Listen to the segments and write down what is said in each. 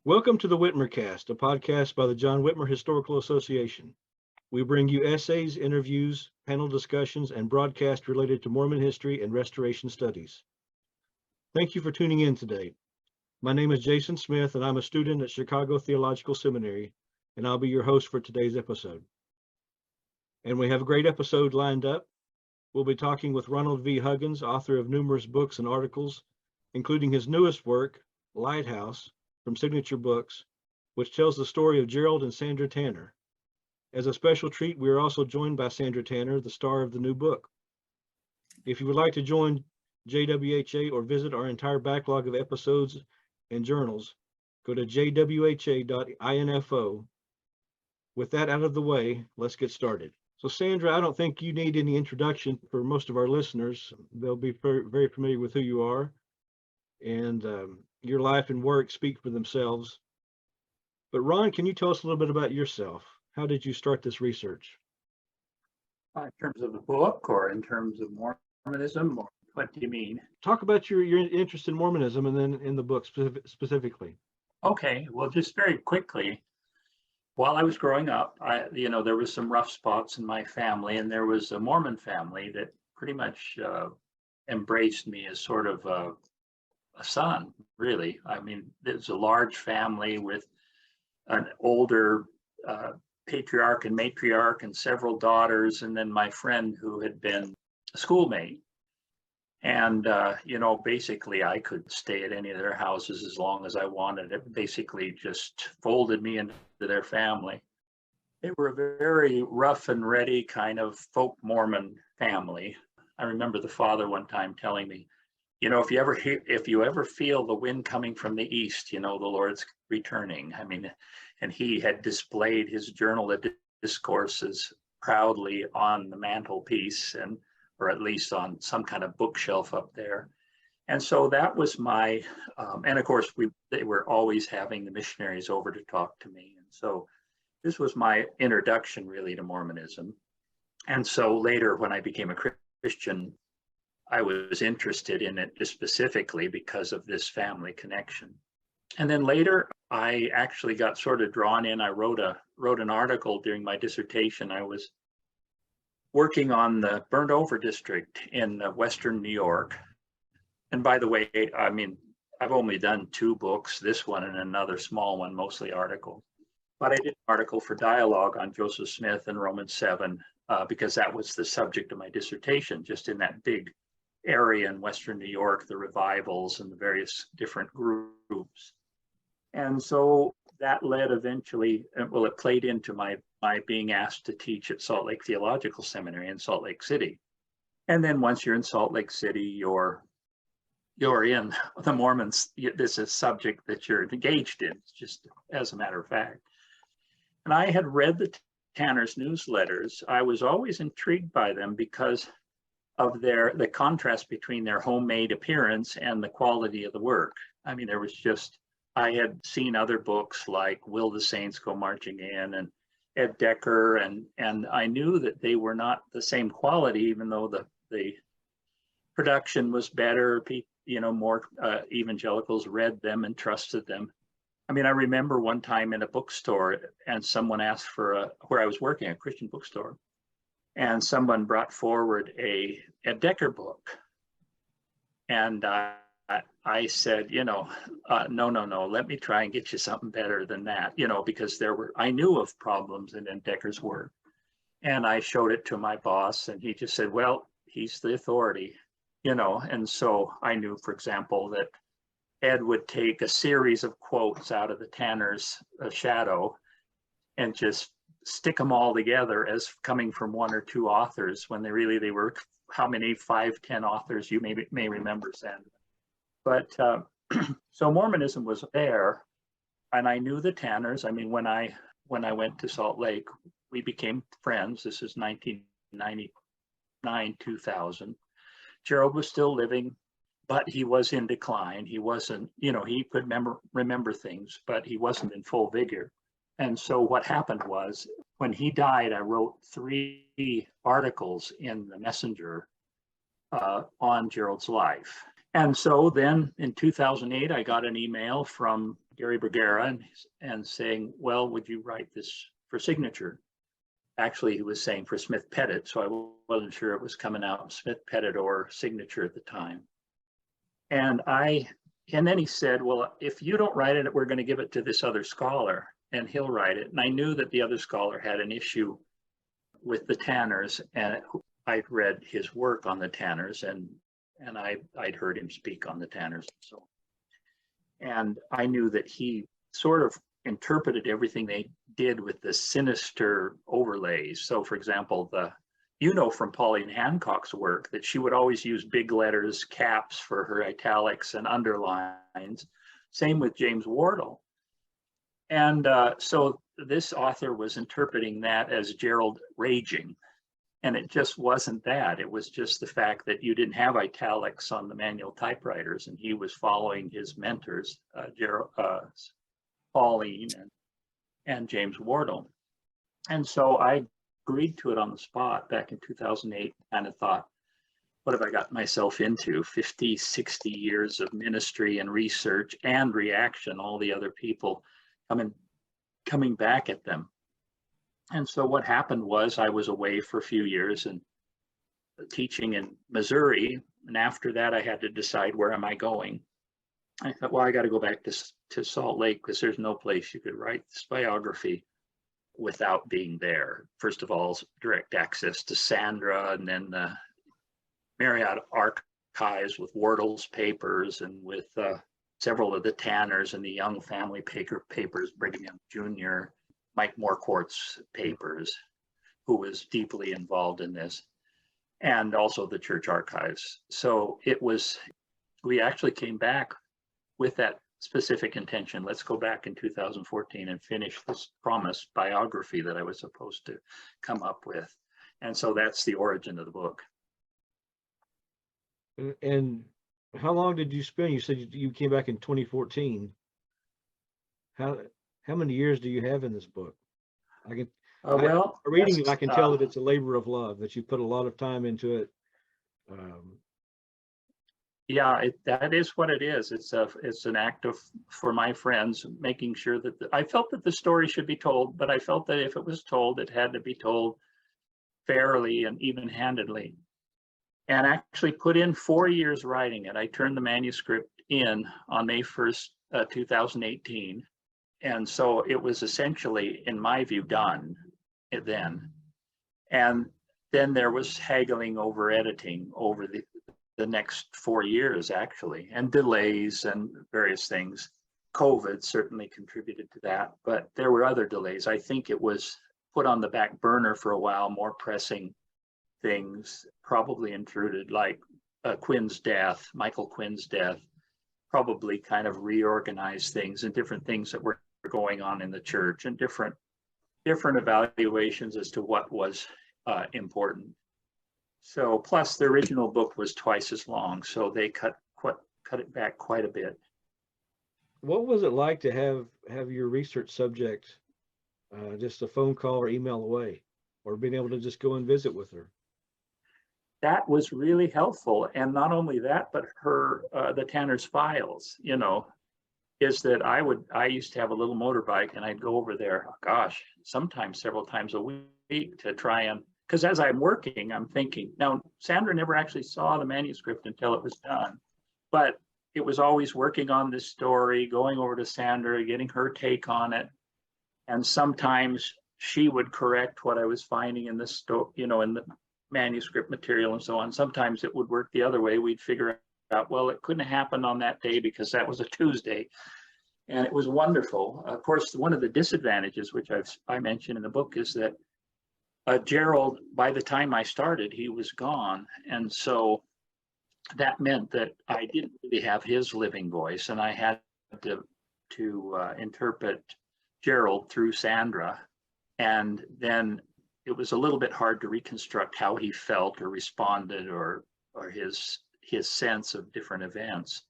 Welcome to the Whitmer Cast, a podcast by the John Whitmer Historical Association. We bring you essays, interviews, panel discussions, and broadcasts related to Mormon history and restoration studies. Thank you for tuning in today. My name is Jason Smith, and I'm a student at Chicago Theological Seminary, and I'll be your host for today's episode. And we have a great episode lined up. We'll be talking with Ronald V. Huggins, author of numerous books and articles, including his newest work, Lighthouse, from Signature Books, which tells the story of Jerald and Sandra Tanner. As a special treat, we are also joined by Sandra Tanner, the star of the new book. If you would like to join JWHA or visit our entire backlog of episodes and journals, go to jwha.info. With that out of the way, let's get started. So Sandra, I don't think you need any introduction for most of our listeners. They'll be very familiar with who you are, and your life and work speak for themselves. But Ron, can you tell us a little bit about yourself? How did you start this research? In terms of the book or in terms of Mormonism, or what do you mean? Talk about your interest in Mormonism and then in the book specifically. Okay, well, just very quickly, while I was growing up, there was some rough spots in my family, and there was a Mormon family that pretty much embraced me as sort of a son, really. I mean, it's a large family with an older patriarch and matriarch and several daughters, and then my friend who had been a schoolmate. And, basically I could stay at any of their houses as long as I wanted. It basically just folded me into their family. They were a very rough and ready kind of folk Mormon family. I remember the father one time telling me, if you ever feel the wind coming from the east, the Lord's returning. I mean, and he had displayed his journal of discourses proudly on the mantelpiece, or at least on some kind of bookshelf up there. And so that was my, and of course they were always having the missionaries over to talk to me. And so this was my introduction really to Mormonism. And so later when I became a Christian, I was interested in it just specifically because of this family connection. And then later, I actually got sort of drawn in. I wrote an article during my dissertation. I was working on the Burned Over district in Western New York. And by the way, I mean, I've only done 2 books, this one and another small one, mostly articles. But I did an article for Dialogue on Joseph Smith and Romans 7, because that was the subject of my dissertation, just in that big area in Western New York, the revivals and the various different groups. And so that led eventually, well, it played into my being asked to teach at Salt Lake Theological Seminary in Salt Lake City. And then once you're in Salt Lake City, you're in the Mormons. This is a subject that you're engaged in, just as a matter of fact. And I had read the Tanner's newsletters. I was always intrigued by them because of the contrast between their homemade appearance and the quality of the work. I mean, I had seen other books like Will the Saints Go Marching In and Ed Decker, and I knew that they were not the same quality, even though the production was better. More evangelicals read them and trusted them. I mean, I remember one time in a bookstore, and someone asked for where I was working, a Christian bookstore, and someone brought forward a Decker book. And I said, no, let me try and get you something better than that, because I knew of problems in Decker's work. And I showed it to my boss, and he just said, well, he's the authority, and so I knew, for example, that Ed would take a series of quotes out of the Tanner's shadow and just stick them all together as coming from 1 or 2 authors, when they were how many 5, 10 authors you may remember, Sandra. But so Mormonism was there, and I knew the Tanners. I mean, when I went to Salt Lake, we became friends. This is 1999, 2000. Jerald was still living, but he was in decline. He wasn't, he could remember things, but he wasn't in full vigor. And so what happened was, when he died, I wrote 3 articles in the Messenger on Jerald's life. And so then in 2008, I got an email from Gary Bergara and saying, well, would you write this for signature? Actually, he was saying for Smith Pettit, so I wasn't sure it was coming out Smith Pettit or signature at the time. And then he said, well, if you don't write it, we're going to give it to this other scholar and he'll write it. And I knew that the other scholar had an issue with the Tanners, and I'd read his work on the Tanners, and I'd heard him speak on the Tanners. And I knew that he sort of interpreted everything they did with the sinister overlays. So for example, from Pauline Hancock's work that she would always use big letters, caps for her italics and underlines. Same with James Wardle. And so this author was interpreting that as Jerald raging. And it just wasn't that. It was just the fact that you didn't have italics on the manual typewriters, and he was following his mentors, Pauline and James Wardle. And so I agreed to it on the spot back in 2008, kind of thought, what have I got myself into? 50, 60 years of ministry and research and reaction, all the other people coming back at them. And so what happened was I was away for a few years and teaching in Missouri. And after that, I had to decide, where am I going? I thought, well, I got to go back to Salt Lake, because there's no place you could write this biography without being there. First of all, direct access to Sandra, and then the Marriott archives with Wardle's papers and with several of the Tanners and the Young family papers, Brigham Young Jr., Mike Morcourt's papers, who was deeply involved in this, and also the church archives. So we actually came back with that specific intention. Let's go back in 2014 and finish this promised biography that I was supposed to come up with. And so that's the origin of the book. And how long did you spend? You said you came back in 2014. How many years do you have in this book? Reading it, I can tell that it's a labor of love, that you put a lot of time into it. Yeah, that is what it is. It's an act for my friends, making sure that I felt that the story should be told, but I felt that if it was told, it had to be told fairly and even-handedly. And actually put in 4 years writing it. I turned the manuscript in on May 1st, 2018. And so it was essentially, in my view, done then. And then there was haggling over editing over the next 4 years, actually, and delays and various things. COVID certainly contributed to that, but there were other delays. I think it was put on the back burner for a while. More pressing things probably intruded, like Michael Quinn's death, probably kind of reorganized things, and different things that were going on in the church, and different evaluations as to what was important. So plus the original book was twice as long, so they cut it back quite a bit. What was it like to have your research subject just a phone call or email away, or being able to just go and visit with her? That was really helpful. And not only that, but the Tanner's files, is that I used to have a little motorbike, and I'd go over there, gosh, sometimes several times a week, to try and, because as I'm working, I'm thinking, now Sandra never actually saw the manuscript until it was done, but it was always working on this story, going over to Sandra, getting her take on it. And sometimes she would correct what I was finding in the in the manuscript material and so on. Sometimes it would work the other way. We'd figure out, well, it couldn't happen on that day because that was a Tuesday. And it was wonderful. Of course, one of the disadvantages, which I mentioned in the book, is that Jerald, by the time I started, he was gone. And so that meant that I didn't really have his living voice, and I had to interpret Jerald through Sandra. And then it was a little bit hard to reconstruct how he felt or responded, or his sense of different events,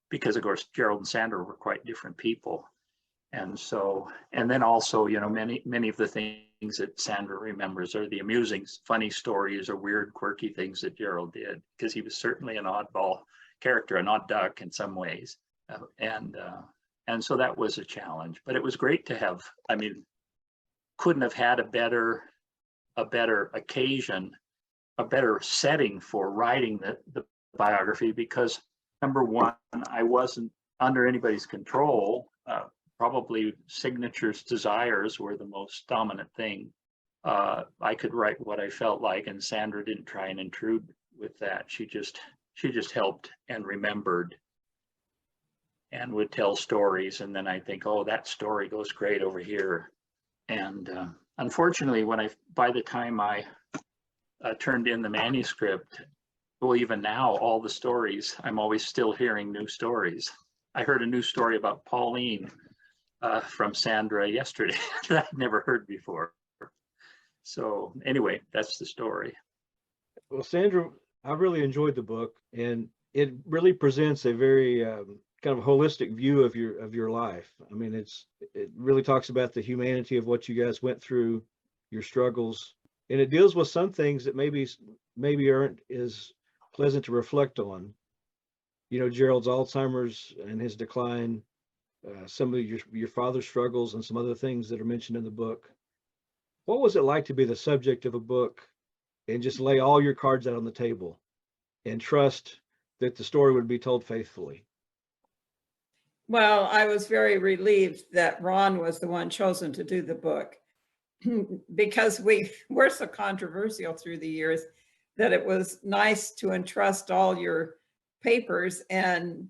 because of course Jerald and Sandra were quite different people. And so, and then also, many of the things that Sandra remembers are the amusing, funny stories or weird, quirky things that Jerald did, because he was certainly an oddball character, an odd duck in some ways. And so that was a challenge, but it was great to have, I mean, couldn't have had a better occasion, a better setting for writing the biography, because number one, I wasn't under anybody's control. Probably Signature's desires were the most dominant thing. I could write what I felt like, and Sandra didn't try and intrude with that. She just helped and remembered and would tell stories, and then I think, oh, that story goes great over here. And unfortunately, by the time I turned in the manuscript, well, even now, all the stories, I'm always still hearing new stories. I heard a new story about Pauline from Sandra yesterday that I'd never heard before. So anyway, that's the story. Well, Sandra, I really enjoyed the book, and it really presents a very kind of holistic view of your life. I mean, it really talks about the humanity of what you guys went through, your struggles, and it deals with some things that maybe aren't as pleasant to reflect on. You know, Jerald's Alzheimer's and his decline, some of your father's struggles, and some other things that are mentioned in the book. What was it like to be the subject of a book and just lay all your cards out on the table and trust that the story would be told faithfully? Well, I was very relieved that Ron was the one chosen to do the book because we were so controversial through the years that it was nice to entrust all your papers and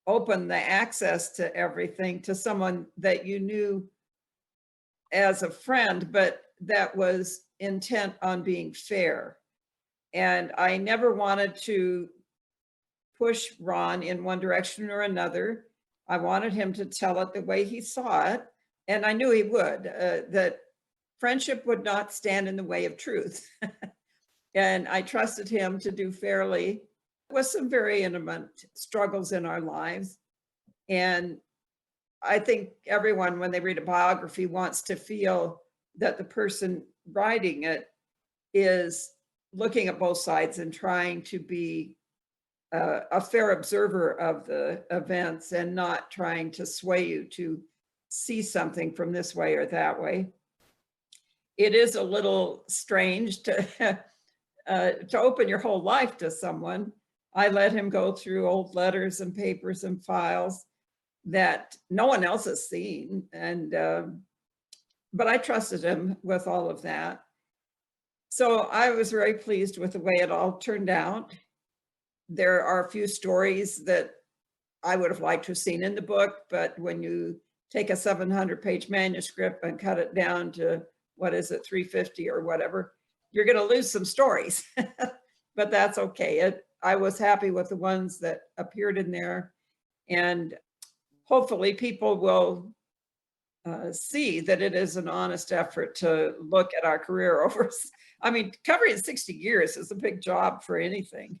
open the access to everything to someone that you knew as a friend, but that was intent on being fair. And I never wanted to push Ron in one direction or another. I wanted him to tell it the way he saw it. And I knew he would, that friendship would not stand in the way of truth. And I trusted him to do fairly with some very intimate struggles in our lives. And I think everyone, when they read a biography, wants to feel that the person writing it is looking at both sides and trying to be a fair observer of the events and not trying to sway you to see something from this way or that way. It is a little strange to open your whole life to someone. I let him go through old letters and papers and files that no one else has seen, and but I trusted him with all of that. So I was very pleased with the way it all turned out. There are a few stories that I would have liked to have seen in the book, but when you take a 700-page manuscript and cut it down to, what is it, 350 or whatever, you're going to lose some stories. But that's okay. I was happy with the ones that appeared in there, and hopefully people will see that it is an honest effort to look at our career over. I mean, covering 60 years is a big job for anything.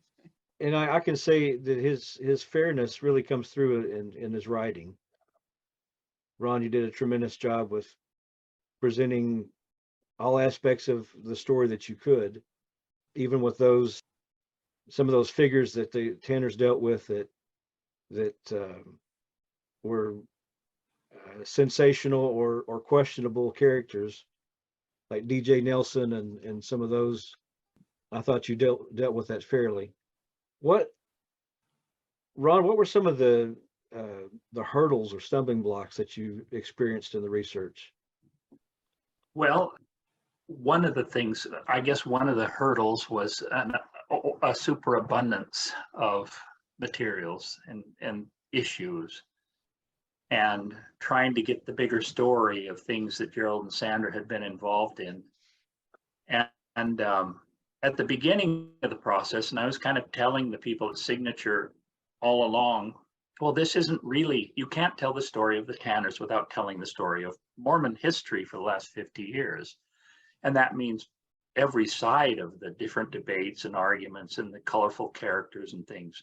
And I can say that his fairness really comes through in his writing. Ron, you did a tremendous job with presenting all aspects of the story that you could, even with some of those figures that the Tanners dealt with that were sensational or questionable characters, like DJ Nelson and some of those. I thought you dealt with that fairly. Ron, what were some of the hurdles or stumbling blocks that you experienced in the research? Well, one of the things, I guess one of the hurdles was a superabundance of materials and issues, and trying to get the bigger story of things that Jerald and Sandra had been involved in. And at the beginning of the process, and I was kind of telling the people at Signature all along, well, this isn't really, you can't tell the story of the Tanners without telling the story of Mormon history for the last 50 years. And that means every side of the different debates and arguments and the colorful characters and things.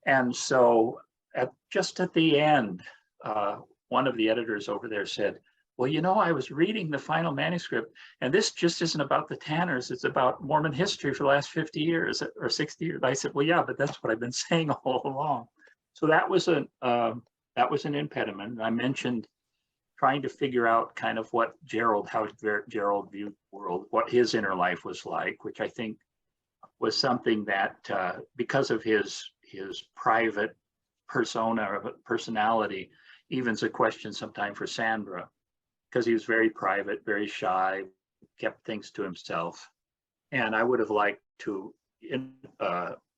And so just at the end, one of the editors over there said, well, you know, I was reading the final manuscript, and this just isn't about the Tanners, it's about Mormon history for the last 50 years or 60 years. I said, well, yeah, but that's what I've been saying all along. So that was that was an impediment. And I mentioned trying to figure out kind of how Jerald viewed the world, what his inner life was like, which I think was something that because of his private personality, even's a question sometime for Sandra, because he was very private, very shy, kept things to himself. And I would have liked to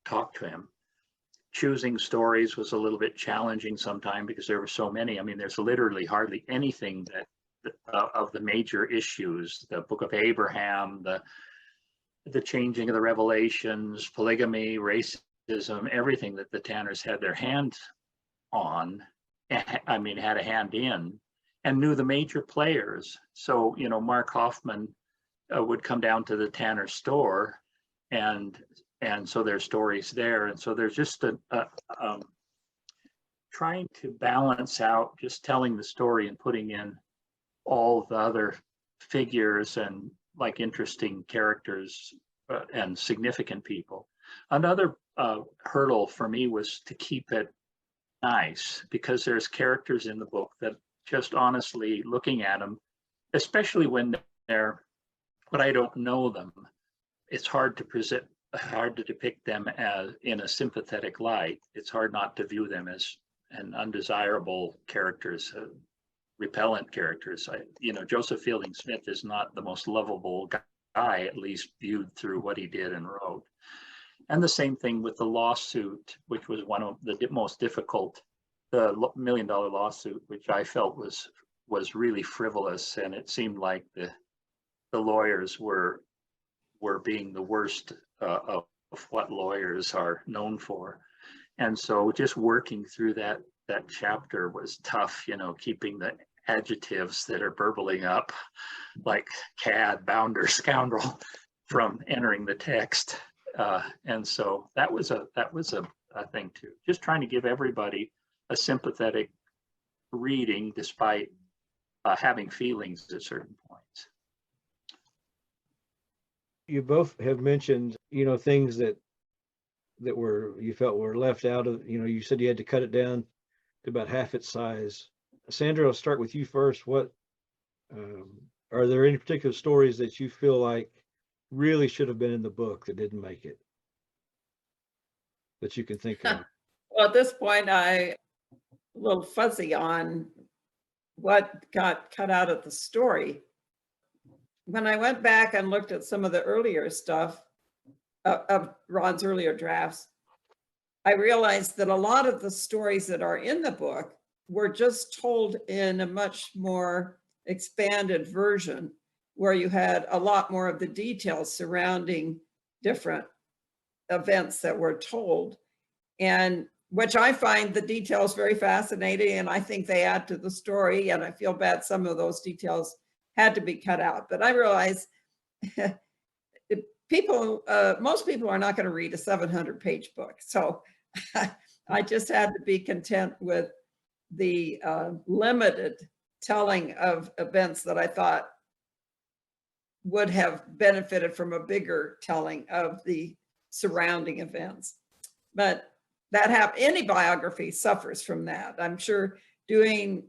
talk to him. Choosing stories was a little bit challenging sometimes because there were so many. I mean, there's literally hardly anything that of the major issues, the Book of Abraham, the changing of the Revelations, polygamy, racism, everything that the Tanners had their hand on, I mean, had a hand in, and knew the major players. So, you know, Mark Hoffman would come down to the Tanner store, and so there's stories there. And so there's just trying to balance out just telling the story and putting in all the other figures and like interesting characters and significant people. Another hurdle for me was to keep it nice, because there's characters in the book that just honestly looking at them, especially when I don't know them, it's hard to depict them as in a sympathetic light. It's hard not to view them as an undesirable characters, repellent characters. Joseph Fielding Smith is not the most lovable guy, at least viewed through what he did and wrote. And the same thing with the lawsuit, which was one of the most difficult, the $1 million lawsuit, which I felt was really frivolous, and it seemed like the lawyers were being the worst of what lawyers are known for. And so just working through that chapter was tough, keeping the adjectives that are burbling up like cad, bounder, scoundrel from entering the text. And so that was a thing too, just trying to give everybody a sympathetic reading despite having feelings at certain points. You both have mentioned, things that you felt were left out of, you said you had to cut it down to about half its size. Sandra, I'll start with you first. What are there any particular stories that you feel like really should have been in the book that didn't make it, that you can think of? Well, at this point, I'm a little fuzzy on what got cut out of the story. When I went back and looked at some of the earlier stuff of Ron's earlier drafts, I realized that a lot of the stories that are in the book were just told in a much more expanded version, where you had a lot more of the details surrounding different events that were told, and which I find the details very fascinating, and I think they add to the story, and I feel bad some of those details had to be cut out. But I realize most people are not going to read a 700-page book. So I just had to be content with the limited telling of events that I thought would have benefited from a bigger telling of the surrounding events. But any biography suffers from that. I'm sure doing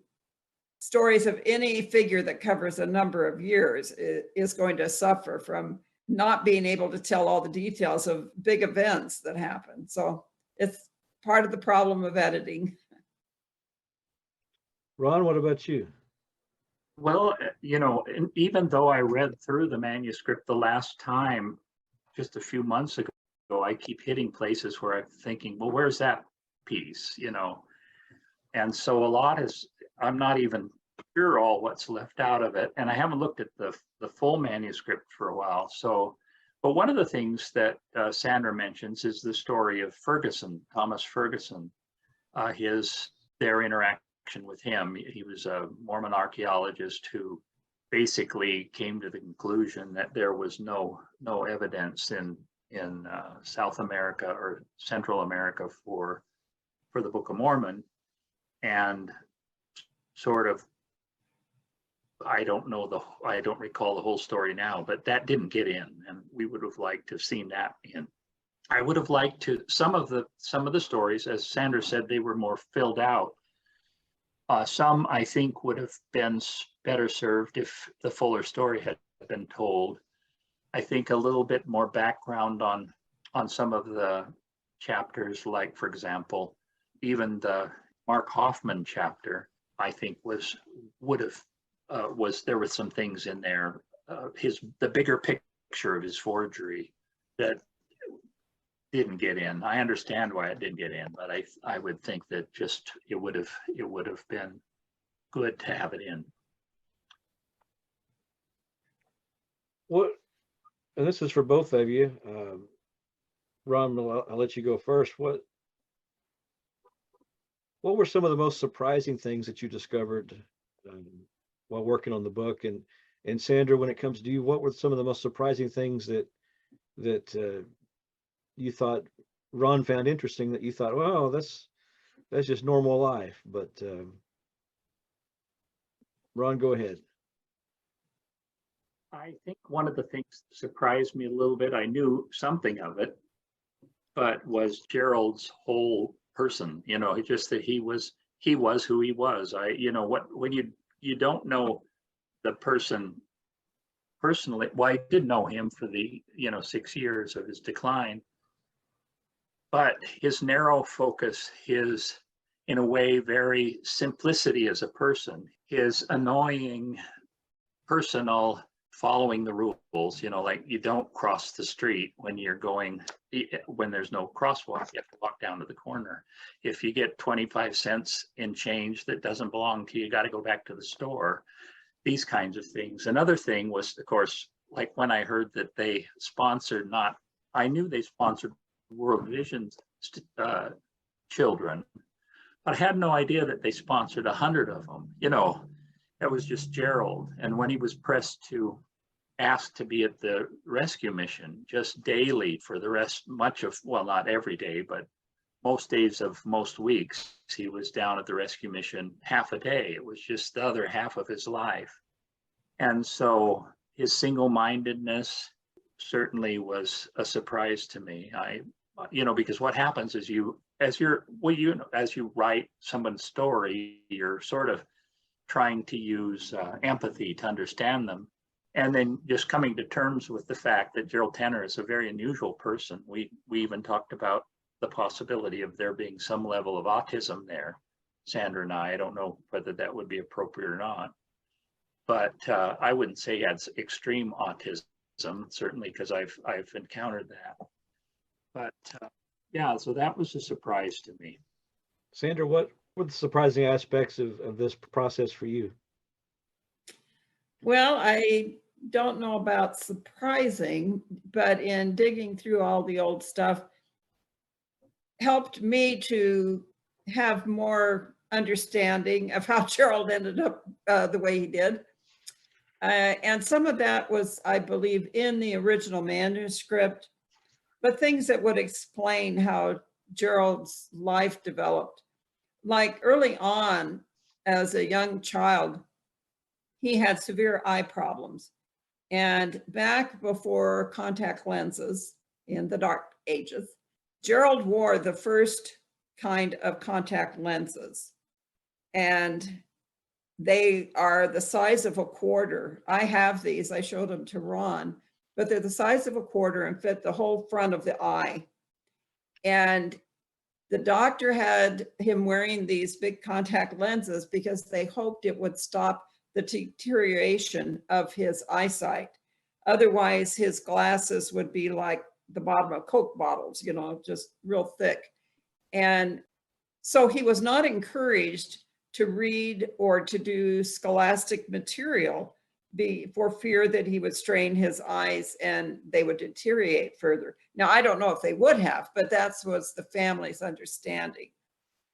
stories of any figure that covers a number of years is going to suffer from not being able to tell all the details of big events that happen. So it's part of the problem of editing. Ron, what about you? Well, even though I read through the manuscript the last time, just a few months ago, I keep hitting places where I'm thinking, well, where's that piece, And so a lot I'm not even sure all what's left out of it. And I haven't looked at the full manuscript for a while. So, but one of the things that Sandra mentions is the story of Ferguson, Thomas Ferguson, their interaction with him. He was a Mormon archaeologist who basically came to the conclusion that there was no evidence in South America or Central America for the Book of Mormon, and sort of, I don't recall the whole story now, but that didn't get in, and we would have liked to have seen that in. I would have liked to some of the stories, as Sandra said, they were more filled out. Some, I think, would have been better served if the fuller story had been told. I think a little bit more background on some of the chapters, like, for example, even the Mark Hoffman chapter, I think there were some things in there, the bigger picture of his forgery that didn't get in. I understand why it didn't get in, but I would think that just it would have been good to have it in. What, and this is for both of you. Ron, I'll let you go first. What were some of the most surprising things that you discovered while working on the book? And Sandra, when it comes to you, what were some of the most surprising things that you thought Ron found interesting, that you thought, well, that's just normal life? But Ron, go ahead. I think one of the things that surprised me a little bit, I knew something of it, but was Jerald's whole person, just that he was who he was. When you don't know the person personally, well, I did know him for the 6 years of his decline, but his narrow focus, his, in a way, very simplicity as a person, his annoying personal following the rules, like you don't cross the street when there's no crosswalk, you have to walk down to the corner. If you get 25 cents in change that doesn't belong to you, you got to go back to the store. These kinds of things. Another thing was, of course, like when I heard that they sponsored, I knew they sponsored World Vision's children, but I had no idea that they sponsored 100 of them. That was just Jerald. And when he was pressed to ask to be at the rescue mission just daily for the rest, not every day, but most days of most weeks, he was down at the rescue mission half a day. It was just the other half of his life. And so his single-mindedness certainly was a surprise to me. Because what happens is as you write someone's story, you're sort of trying to use empathy to understand them. And then just coming to terms with the fact that Jerald Tanner is a very unusual person. We even talked about the possibility of there being some level of autism there. Sandra and I don't know whether that would be appropriate or not. But I wouldn't say he had extreme autism, certainly, because I've encountered that. But so that was a surprise to me. Sandra, what were the surprising aspects of this process for you? Well, I don't know about surprising, but in digging through all the old stuff helped me to have more understanding of how Jerald ended up the way he did. And some of that was, I believe, in the original manuscript, but things that would explain how Jerald's life developed. Like early on, as a young child, he had severe eye problems. And back before contact lenses in the dark ages, Jerald wore the first kind of contact lenses. And they are the size of a quarter. I have these, I showed them to Ron, but they're the size of a quarter and fit the whole front of the eye. And the doctor had him wearing these big contact lenses because they hoped it would stop the deterioration of his eyesight. Otherwise, his glasses would be like the bottom of Coke bottles, just real thick. And so he was not encouraged to read or to do scholastic material for fear that he would strain his eyes and they would deteriorate further. Now, I don't know if they would have, but that was the family's understanding.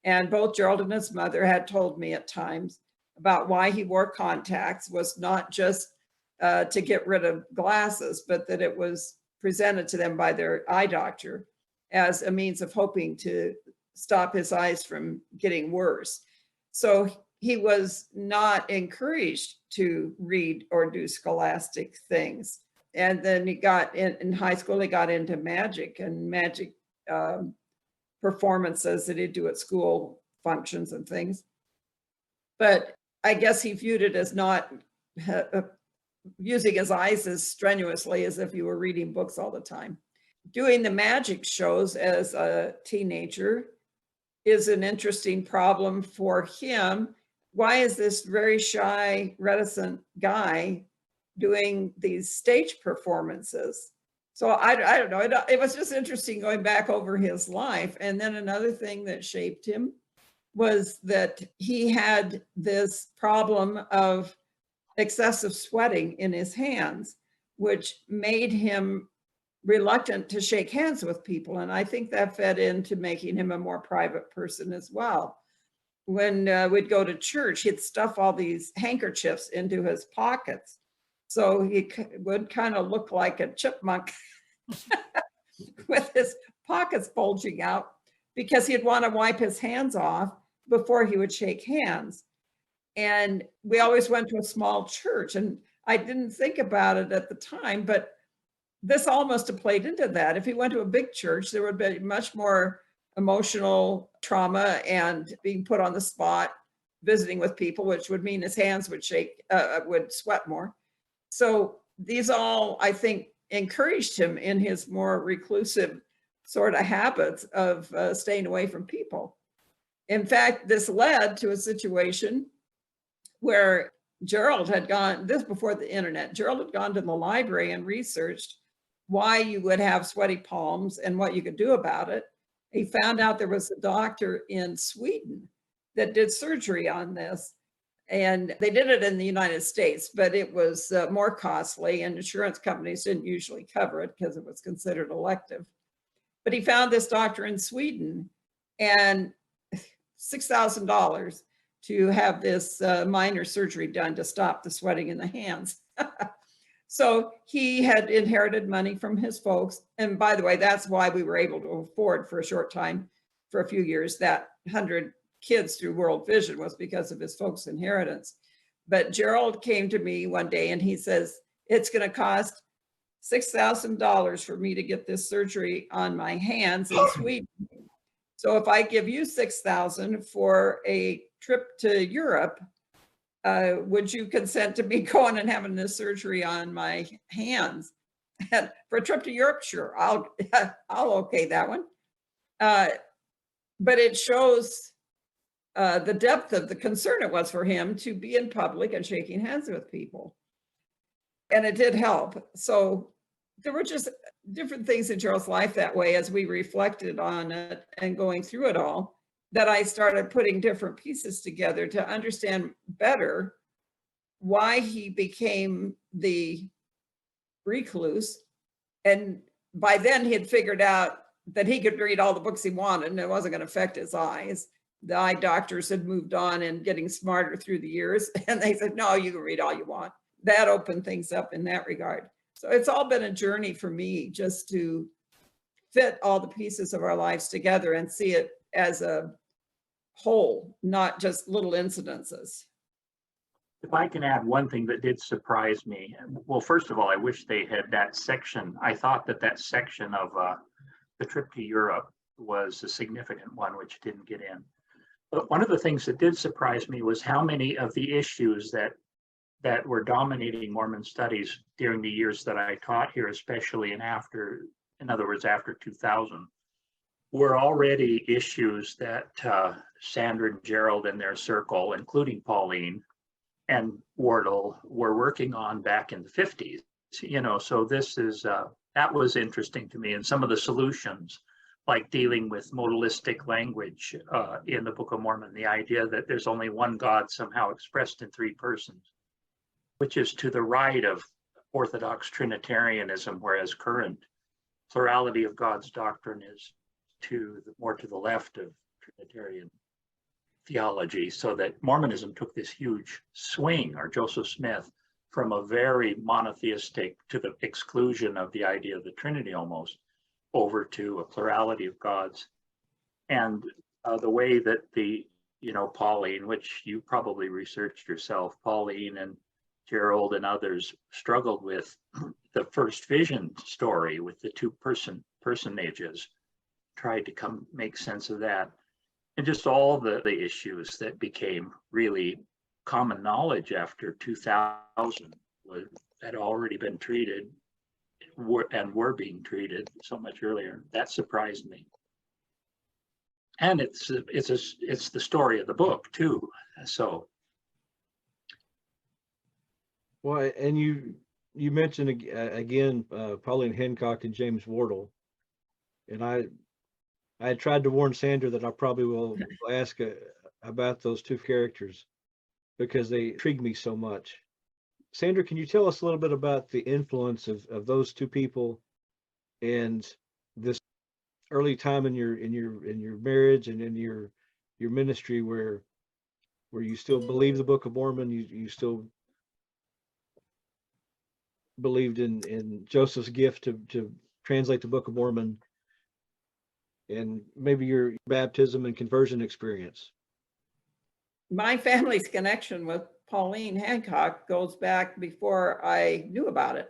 And both Jerald and his mother had told me at times about why he wore contacts was not just to get rid of glasses, but that it was presented to them by their eye doctor as a means of hoping to stop his eyes from getting worse. So he was not encouraged to read or do scholastic things. And then he got in high school, he got into magic and magic performances that he'd do at school functions and things. but I guess he viewed it as not using his eyes as strenuously as if you were reading books all the time. Doing the magic shows as a teenager is an interesting problem for him. Why is this very shy, reticent guy doing these stage performances? So I don't know. It was just interesting going back over his life. And then another thing that shaped him was that he had this problem of excessive sweating in his hands, which made him reluctant to shake hands with people. And I think that fed into making him a more private person as well. When we'd go to church, he'd stuff all these handkerchiefs into his pockets. So he would kind of look like a chipmunk with his pockets bulging out, because he'd want to wipe his hands off before he would shake hands. And we always went to a small church, and I didn't think about it at the time, but this all must have played into that. If he went to a big church, there would be much more emotional trauma and being put on the spot, visiting with people, which would mean his hands would shake, would sweat more. So these all, I think, encouraged him in his more reclusive sort of habits of staying away from people. In fact, this led to a situation where Jerald had gone, this before the internet, Jerald had gone to the library and researched why you would have sweaty palms and what you could do about it. He found out there was a doctor in Sweden that did surgery on this. And they did it in the United States, but it was more costly, and insurance companies didn't usually cover it because it was considered elective. But he found this doctor in Sweden, and $6,000 to have this minor surgery done to stop the sweating in the hands. So he had inherited money from his folks. And by the way, that's why we were able to afford for a short time, for a few years, that 100 kids through World Vision was because of his folks' inheritance. But Jerald came to me one day and he says, it's going to cost $6,000 for me to get this surgery on my hands in Sweden. So if I give you $6,000 for a trip to Europe, would you consent to me going and having this surgery on my hands? And for a trip to Europe, sure, I'll okay that one. But it shows the depth of the concern it was for him to be in public and shaking hands with people. And it did help. So there were just different things in Jerald's life that way as we reflected on it and going through it all, that I started putting different pieces together to understand better why he became the recluse. And by then he had figured out that he could read all the books he wanted and it wasn't going to affect his eyes. The eye doctors had moved on and getting smarter through the years. And they said, no, you can read all you want. That opened things up in that regard. So it's all been a journey for me just to fit all the pieces of our lives together and see it as a whole, not just little incidences. If I can add one thing that did surprise me. Well, first of all, I wish they had that section. I thought that section of the trip to Europe was a significant one, which didn't get in. But one of the things that did surprise me was how many of the issues that were dominating Mormon studies during the years that I taught here, especially in other words, after 2000, were already issues that Sandra and Jerald and their circle, including Pauline and Wardle, were working on back in the 50s. So this is, that was interesting to me. And some of the solutions, like dealing with modalistic language in the Book of Mormon, the idea that there's only one God somehow expressed in three persons, which is to the right of Orthodox Trinitarianism, whereas current plurality of God's doctrine is more to the left of Trinitarian theology. So that Mormonism took this huge swing, or Joseph Smith, from a very monotheistic to the exclusion of the idea of the Trinity almost, over to a plurality of gods. And the way that Pauline, which you probably researched yourself, Pauline and Jerald and others struggled with the first vision story with the two personages, tried to make sense of that. and just all the issues that became really common knowledge after 2000 had already been treated and were being treated so much earlier. That surprised me. And it's the story of the book too. So, well, and you mentioned again Pauline Hancock and James Wardle, and I tried to warn Sandra that I probably will ask about those two characters because they intrigue me so much. Sandra, can you tell us a little bit about the influence of those two people and this early time in your marriage and in your ministry where you still believe the Book of Mormon, you still believed in Joseph's gift to translate the Book of Mormon, and maybe your baptism and conversion experience? My family's connection with Pauline Hancock goes back before I knew about it.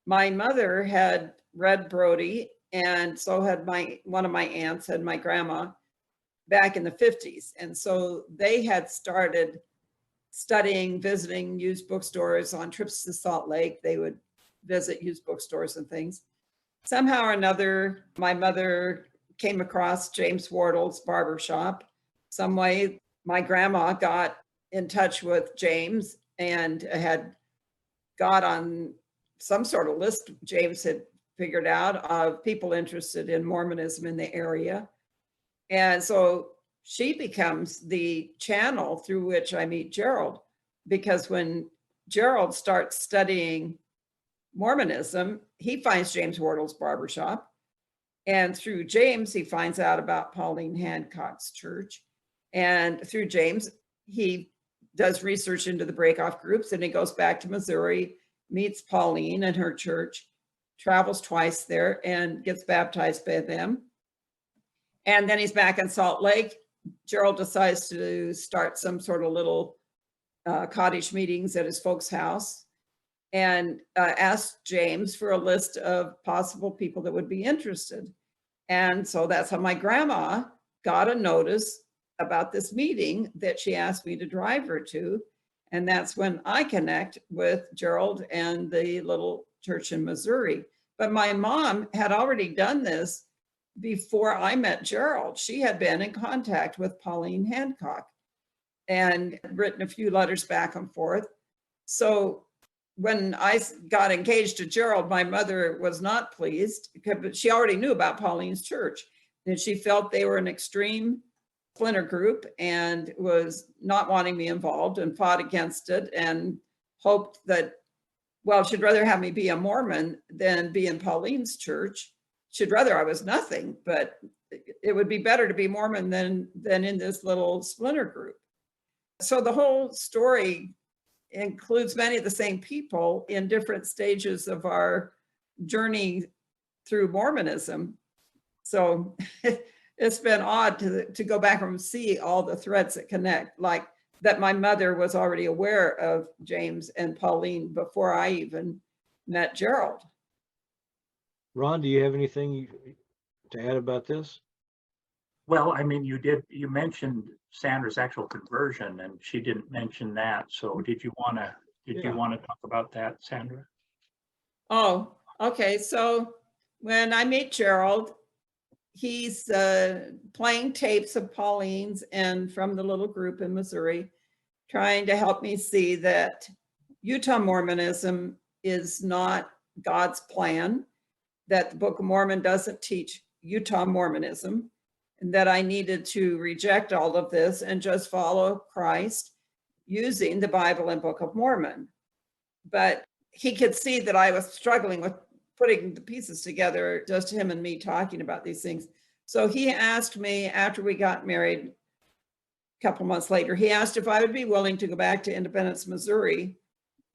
My mother had read Brody, and so had one of my aunts and my grandma back in the 50s. And so they had started studying, visiting used bookstores on trips to Salt Lake. They would visit used bookstores and things. Somehow or another, my mother came across James Wardle's barbershop. Some way, my grandma got in touch with James and had got on some sort of list James had figured out of people interested in Mormonism in the area. And so she becomes the channel through which I meet Jerald, because when Jerald starts studying Mormonism, he finds James Wardle's barbershop. And through James, he finds out about Pauline Hancock's church. And through James, he does research into the breakoff groups, and he goes back to Missouri, meets Pauline and her church, travels twice there and gets baptized by them. And then he's back in Salt Lake. Jerald decides to start some sort of little cottage meetings at his folks' house, and asked James for a list of possible people that would be interested. And so that's how my grandma got a notice about this meeting that she asked me to drive her to. And that's when I connect with Jerald and the little church in Missouri. But my mom had already done this before I met Jerald. She had been in contact with Pauline Hancock and written a few letters back and forth. So when I got engaged to Jerald, my mother was not pleased because she already knew about Pauline's church, and she felt they were an extreme splinter group and was not wanting me involved and fought against it and hoped that, well, she'd rather have me be a Mormon than be in Pauline's church. She'd rather I was nothing, but it would be better to be Mormon than in this little splinter group. So the whole story includes many of the same people in different stages of our journey through Mormonism. So it's been odd to go back and see all the threads that connect, like that my mother was already aware of James and Pauline before I even met Jerald. Ron, do you have anything to add about this? well, I mean, you mentioned Sandra's actual conversion, and she didn't mention that. So did you want to talk about that, Sandra? Oh, okay. So when I meet Jerald, he's playing tapes of Pauline's and from the little group in Missouri, trying to help me see that Utah Mormonism is not God's plan, that the Book of Mormon doesn't teach Utah Mormonism, and that I needed to reject all of this and just follow Christ using the Bible and Book of Mormon. But he could see that I was struggling with putting the pieces together, just him and me talking about these things. So he asked me, after we got married a couple months later, he asked if I would be willing to go back to Independence, Missouri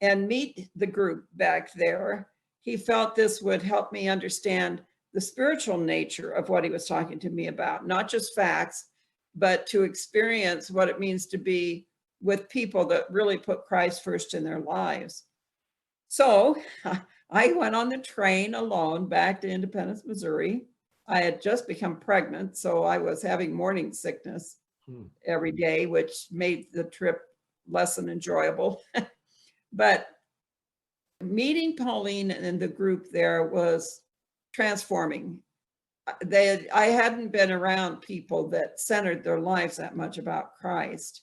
and meet the group back there. He felt this would help me understand the spiritual nature of what he was talking to me about, not just facts, but to experience what it means to be with people that really put Christ first in their lives. So I went on the train alone back to Independence, Missouri, I had just become pregnant, so I was having morning sickness every day, which made the trip less than enjoyable. But meeting Pauline and the group there was transforming. I hadn't been around people that centered their lives that much about Christ.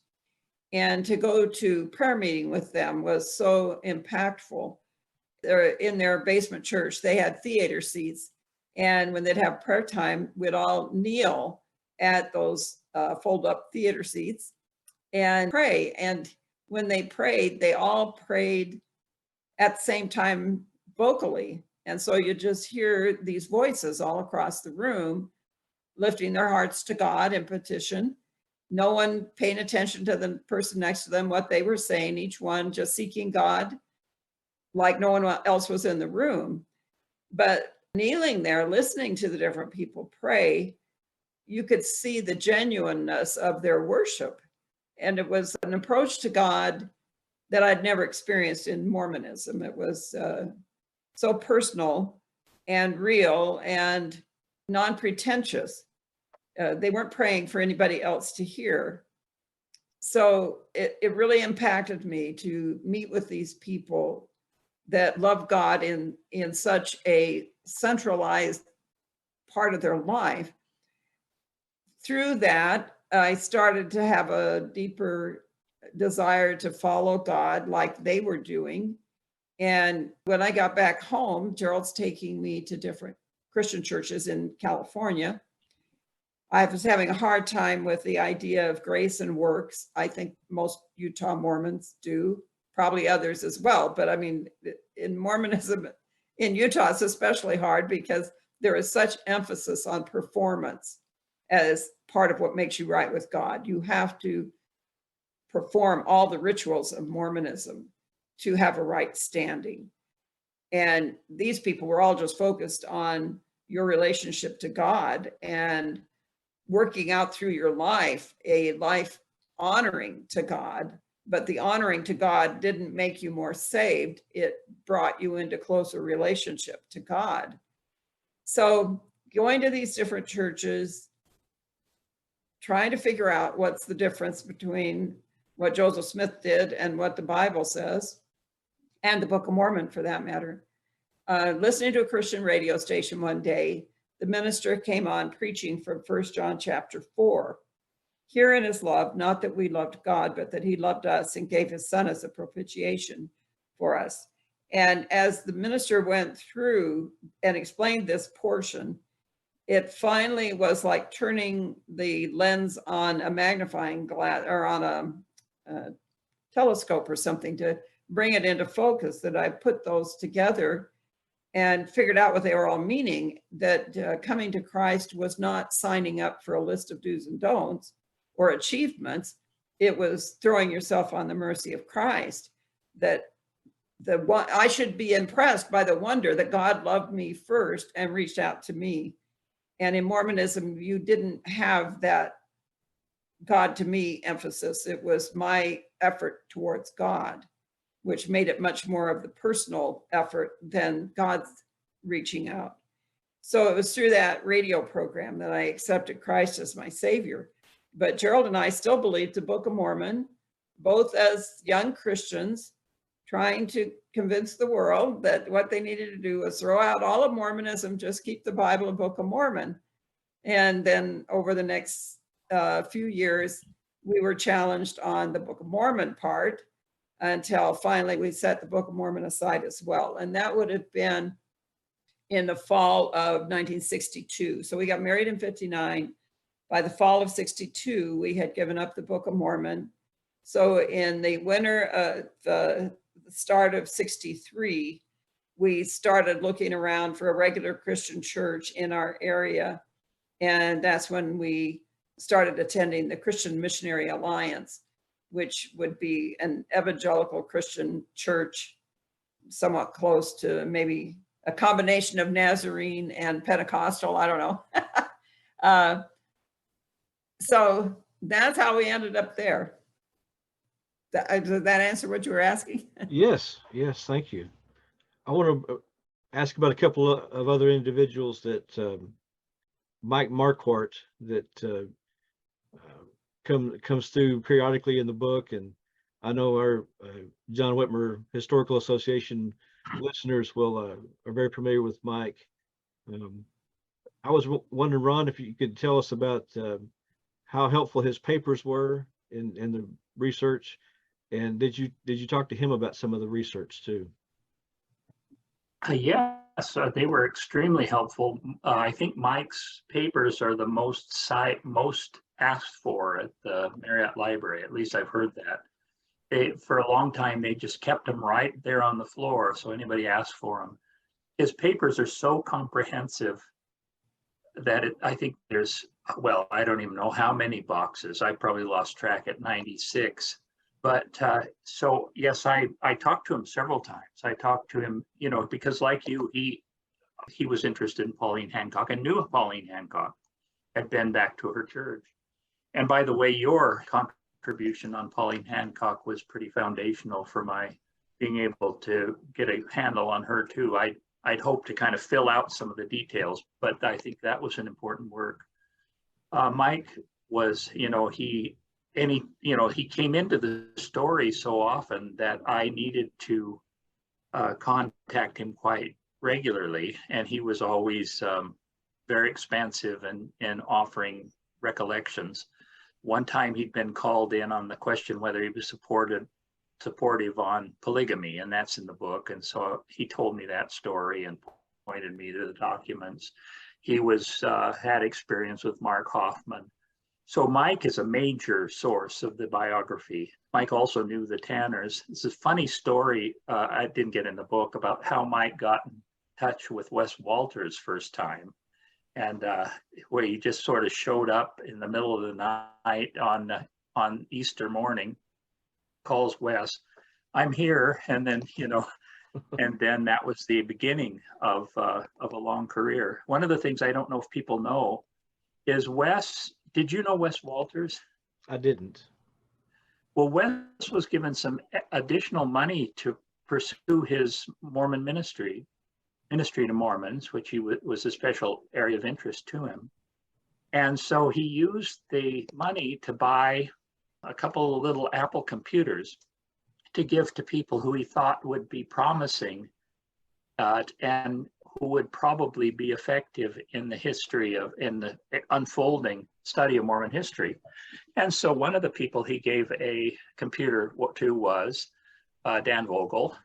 And to go to prayer meeting with them was so impactful. They're in their basement church. They had theater seats. And when they'd have prayer time, we'd all kneel at those fold up theater seats and pray. And when they prayed, they all prayed at the same time vocally. And so you just hear these voices all across the room, lifting their hearts to God in petition. No one paying attention to the person next to them, what they were saying, each one just seeking God like no one else was in the room. But kneeling there, listening to the different people pray, you could see the genuineness of their worship. And it was an approach to God that I'd never experienced in Mormonism. It was so personal and real and non-pretentious. They weren't praying for anybody else to hear. So it really impacted me to meet with these people that love God in such a centralized part of their life. Through that, I started to have a deeper desire to follow God like they were doing. And when I got back home, Jerald's taking me to different Christian churches in California. I was having a hard time with the idea of grace and works. I think most Utah Mormons do, probably others as well. But I mean, in Mormonism, in Utah, it's especially hard because there is such emphasis on performance as part of what makes you right with God. You have to perform all the rituals of Mormonism to have a right standing. And these people were all just focused on your relationship to God and working out through your life, a life honoring to God. But the honoring to God didn't make you more saved. It brought you into closer relationship to God. So going to these different churches, trying to figure out what's the difference between what Joseph Smith did and what the Bible says, and the Book of Mormon for that matter. Listening to a Christian radio station one day, the minister came on preaching from 1 John chapter 4. Herein is love, not that we loved God, but that he loved us and gave his son as a propitiation for us. And as the minister went through and explained this portion, it finally was like turning the lens on a magnifying glass or on a telescope or something to bring it into focus, that I put those together and figured out what they were all meaning, that coming to Christ was not signing up for a list of do's and don'ts or achievements. It was throwing yourself on the mercy of Christ, that I should be impressed by the wonder that God loved me first and reached out to me. And in Mormonism, you didn't have that God to me emphasis. It was my effort towards God, which made it much more of the personal effort than God's reaching out. So it was through that radio program that I accepted Christ as my Savior. But Jerald and I still believed the Book of Mormon, both as young Christians trying to convince the world that what they needed to do was throw out all of Mormonism, just keep the Bible and Book of Mormon. And then over the next few years, we were challenged on the Book of Mormon part until finally we set the Book of Mormon aside as well. And that would have been in the fall of 1962. So we got married in 59. By the fall of 62, we had given up the Book of Mormon. So in the winter, the start of 63, we started looking around for a regular Christian church in our area. And that's when we started attending the Christian Missionary Alliance, which would be an evangelical Christian church, somewhat close to maybe a combination of Nazarene and Pentecostal, I don't know. So that's how we ended up there. Did that answer what you were asking? Yes, thank you. I want to ask about a couple of other individuals that Mike Marquardt that comes through periodically in the book, and I know our John Whitmer Historical Association listeners are very familiar with Mike. I was wondering, Ron, if you could tell us about how helpful his papers were in the research, and did you talk to him about some of the research too? Yes, they were extremely helpful. I think Mike's papers are the most asked for at the Marriott Library. At least I've heard that. For a long time, they just kept them right there on the floor, so anybody asked for them. His papers are so comprehensive that I think there's, well, I don't even know how many boxes. I probably lost track at 96. But so, yes, I talked to him several times. I talked to him, because like you, he was interested in Pauline Hancock and knew Pauline Hancock, had been back to her church. And by the way, your contribution on Pauline Hancock was pretty foundational for my being able to get a handle on her too. I'd hoped to kind of fill out some of the details, but I think that was an important work. Mike was, he came into the story so often that I needed to contact him quite regularly, and he was always very expansive in offering recollections. One time he'd been called in on the question whether he was supportive on polygamy, and that's in the book. And so he told me that story and pointed me to the documents. He had experience with Mark Hoffman. So Mike is a major source of the biography. Mike also knew the Tanners. It's a funny story, I didn't get in the book, about how Mike got in touch with Wes Walters first time, and where he just sort of showed up in the middle of the night on Easter morning, calls Wes, "I'm here," and then and then that was the beginning of a long career. One of the things I don't know if people know is Wes. Did you know Wes Walters? I didn't. Well, Wes was given some additional money to pursue his Mormon ministry to Mormons, which was a special area of interest to him. And so he used the money to buy a couple of little Apple computers to give to people who he thought would be promising and who would probably be effective in the unfolding study of Mormon history. And so one of the people he gave a computer to was Dan Vogel,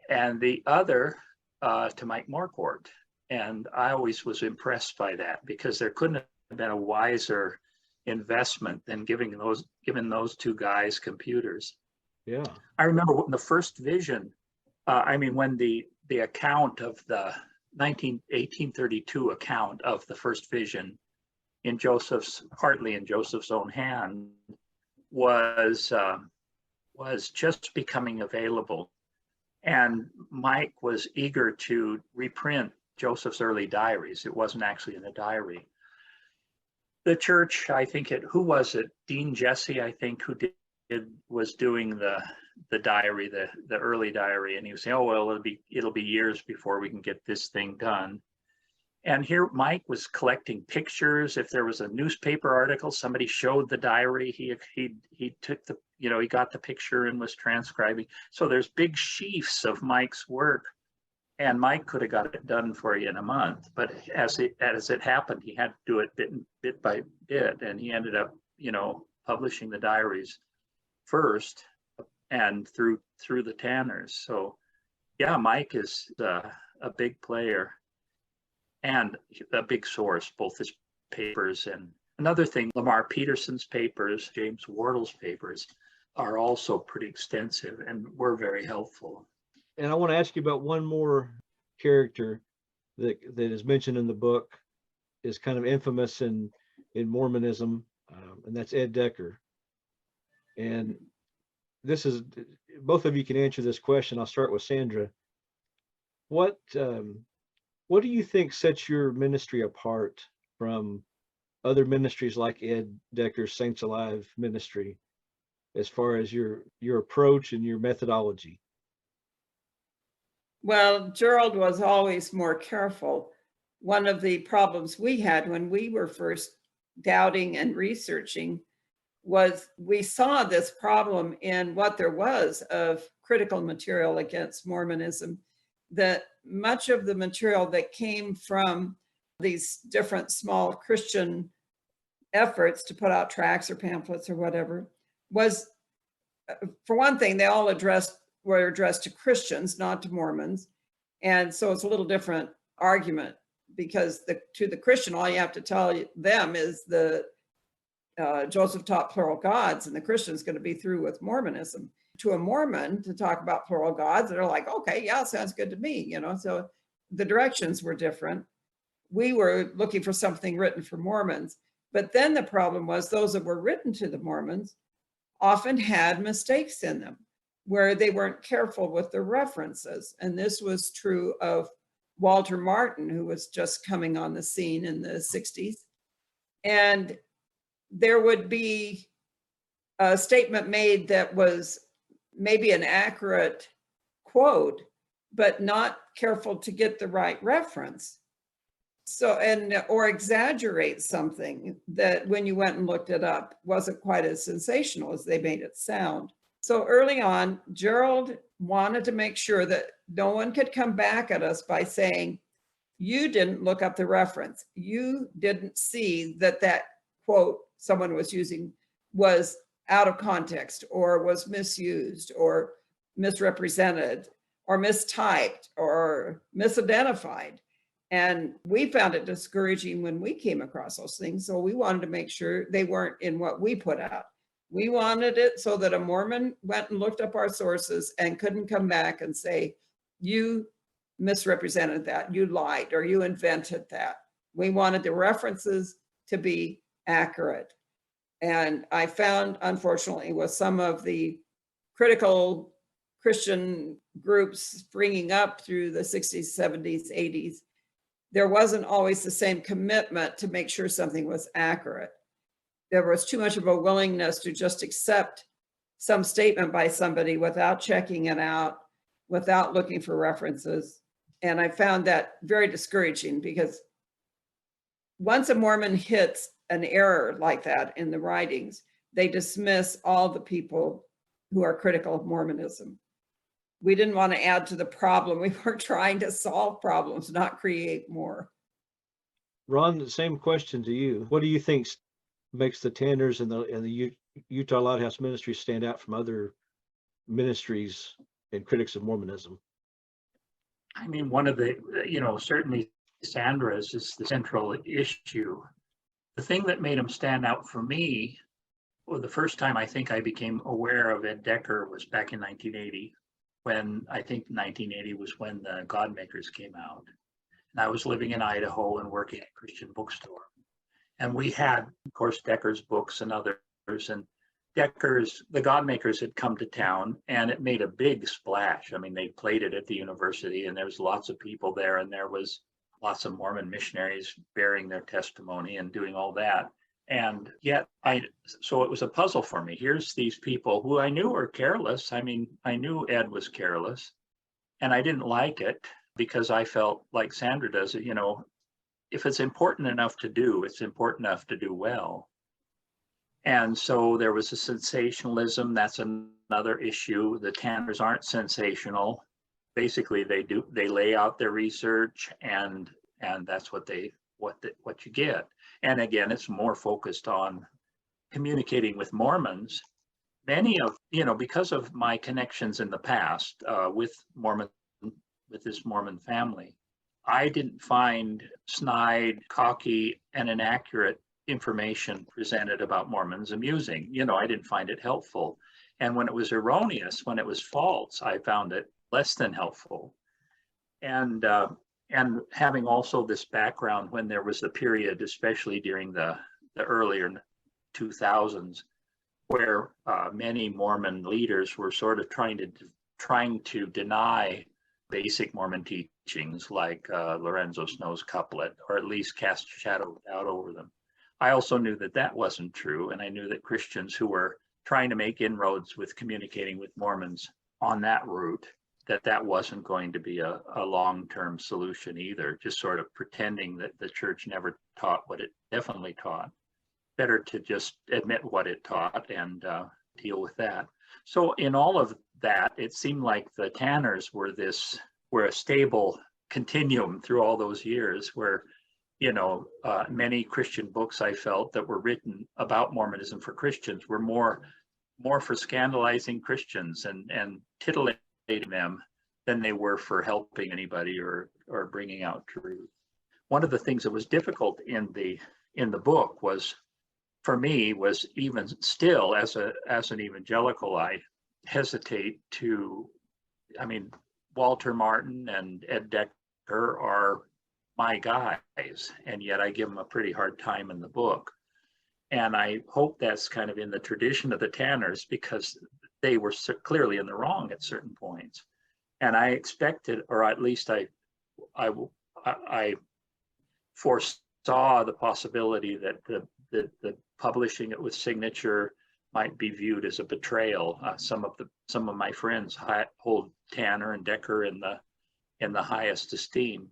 and the other to Mike Marquardt. And I always was impressed by that, because there couldn't have been a wiser investment than giving those two guys computers. Yeah. I remember when the first vision, when the account of the 1832 account of the first vision partly in Joseph's own hand, was just becoming available. And Mike was eager to reprint Joseph's early diaries. It wasn't actually in the diary. The church, I think who was it? Dean Jesse, I think, who was doing the diary, the early diary, and he was saying, "Oh well, it'll be years before we can get this thing done." And here Mike was collecting pictures. If there was a newspaper article, somebody showed the diary, he took he got the picture and was transcribing. So there's big sheafs of Mike's work, and Mike could have got it done for you in a month, but as it happened, he had to do it bit by bit, and he ended up publishing the diaries first and through the Tanners. So yeah, Mike is a big player and a big source, both his papers and another thing, Lamar Peterson's papers, James Wardle's papers are also pretty extensive and were very helpful. And I want to ask you about one more character that is mentioned in the book, is kind of infamous in Mormonism, and that's Ed Decker. And this is, both of you can answer this question. I'll start with Sandra. What do you think sets your ministry apart from other ministries like Ed Decker's Saints Alive ministry, as far as your approach and your methodology? Well, Jerald was always more careful one of the problems we had when we were first doubting and researching was we saw this problem in what there was of critical material against Mormonism, that much of the material that came from these different small Christian efforts to put out tracts or pamphlets or whatever was, for one thing, they all were addressed to Christians, not to Mormons. And so it's a little different argument, because to the Christian, all you have to tell them is Joseph taught plural gods, and the Christian's going to be through with Mormonism. To a Mormon, to talk about plural gods, they're like, okay, yeah, sounds good to me, so the directions were different. We were looking for something written for Mormons, but then the problem was those that were written to the Mormons often had mistakes in them, where they weren't careful with the references. And this was true of Walter Martin, who was just coming on the scene in the 60s. And there would be a statement made that was maybe an accurate quote, but not careful to get the right reference. So, or exaggerate something that when you went and looked it up wasn't quite as sensational as they made it sound. So early on, Jerald wanted to make sure that no one could come back at us by saying, you didn't look up the reference. You didn't see that quote someone was using was out of context, or was misused, or misrepresented, or mistyped, or misidentified. And we found it discouraging when we came across those things. So we wanted to make sure they weren't in what we put out. We wanted it so that a Mormon went and looked up our sources and couldn't come back and say, you misrepresented that, you lied, or you invented that. We wanted the references to be accurate. And I found, unfortunately, with some of the critical Christian groups springing up through the 60s, 70s, 80s, there wasn't always the same commitment to make sure something was accurate. There was too much of a willingness to just accept some statement by somebody without checking it out, without looking for references. And I found that very discouraging, because once a Mormon hits an error like that in the writings, they dismiss all the people who are critical of Mormonism. We didn't want to add to the problem. We were trying to solve problems, not create more. Ron, the same question to you. What do you think makes the Tanners and the Utah Lighthouse Ministry stand out from other ministries and critics of Mormonism? I mean, one of the, certainly Sandra's is the central issue. The thing that made them stand out for me, well, the first time I think I became aware of Ed Decker was back in 1980, when I think 1980 was when the Godmakers came out. And I was living in Idaho and working at a Christian bookstore. And we had, of course, Decker's books and others. And the Godmakers had come to town, and it made a big splash. I mean, they played it at the university, and there was lots of people there, and there was lots of Mormon missionaries bearing their testimony and doing all that. And yet, so it was a puzzle for me. Here's these people who I knew were careless. I mean, I knew Ed was careless, and I didn't like it, because I felt like Sandra does it, if it's important enough to do, it's important enough to do well. And so there was a sensationalism. That's another issue. The Tanners aren't sensational. Basically, they lay out their research, and that's what you get. And again, it's more focused on communicating with Mormons. Many of, because of my connections in the past with this Mormon family, I didn't find snide, cocky, and inaccurate information presented about Mormons amusing. I didn't find it helpful. And when it was erroneous, when it was false, I found it less than helpful. And having also this background when there was a period, especially during the earlier 2000s, where many Mormon leaders were sort of trying to deny basic Mormon teachings, like Lorenzo Snow's couplet, or at least cast a shadow of doubt over them. I also knew that wasn't true, and I knew that Christians who were trying to make inroads with communicating with Mormons on that route, that wasn't going to be a long-term solution either, just sort of pretending that the church never taught what it definitely taught. Better to just admit what it taught and deal with that. So in all of that, it seemed like the Tanners were a stable continuum through all those years where, many Christian books I felt that were written about Mormonism for Christians were more for scandalizing Christians and titillating them than they were for helping anybody or bringing out truth. One of the things that was difficult in the book was, for me, was even still as an evangelical, I hesitate to, Walter Martin and Ed Decker are my guys, and yet I give them a pretty hard time in the book. And I hope that's kind of in the tradition of the Tanners, because they were clearly in the wrong at certain points. And I expected, or at least I foresaw the possibility that the publishing it with signature might be viewed as a betrayal. Some of my friends hold Tanner and Decker in the highest esteem.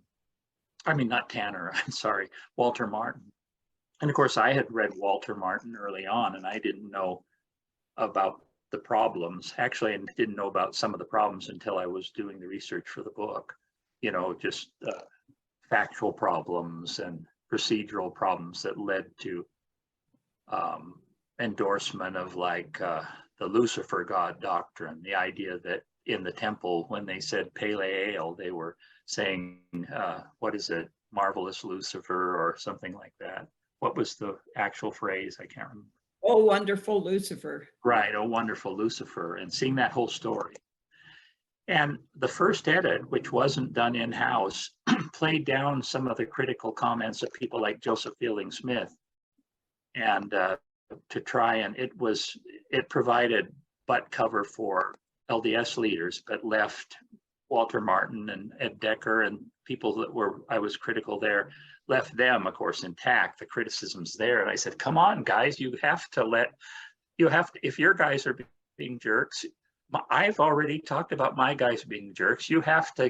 Not Tanner, I'm sorry, Walter Martin. And of course, I had read Walter Martin early on, and I didn't know about the problems. Actually, I didn't know about some of the problems until I was doing the research for the book. Just factual problems and procedural problems that led to endorsement of the Lucifer God doctrine, the idea that in the temple, when they said Pele-el, they were saying, what is it, marvelous Lucifer or something like that. What was the actual phrase? I can't remember. Oh, wonderful Lucifer. Right, oh, wonderful Lucifer, and seeing that whole story. And the first edit, which wasn't done in-house, played down some of the critical comments of people like Joseph Fielding Smith. And to try and, it provided butt cover for LDS leaders, but left Walter Martin and Ed Decker and people that I was critical there, left them, of course, intact. The criticisms there. And I said, come on, guys, if your guys are being jerks, I've already talked about my guys being jerks. You have to,